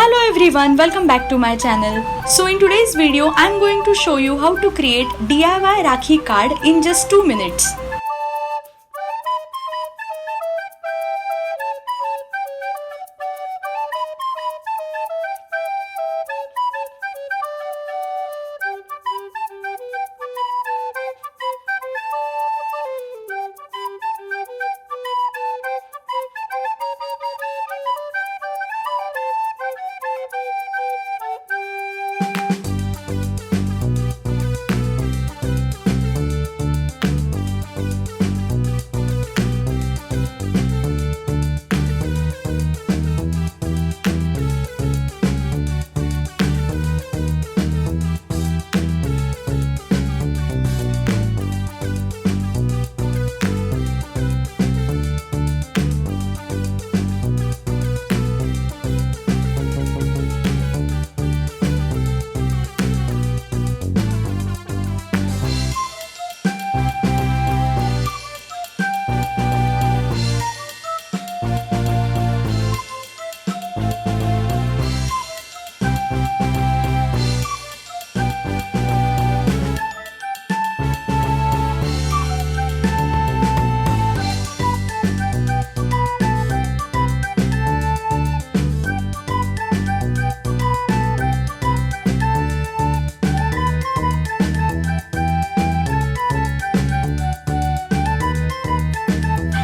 Hello everyone, welcome back to my channel. So in today's video, I'm going to show you how to create DIY Rakhi card in just 2 minutes.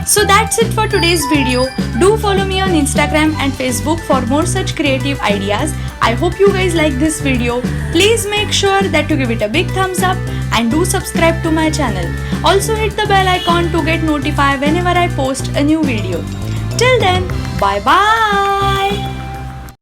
So that's it for today's video. Do follow me on Instagram and Facebook for more such creative ideas. I hope you guys like this video. Please make sure that to give it a big thumbs up and do subscribe to my channel. Also hit the bell icon to get notified whenever I post a new video. Till then, bye bye.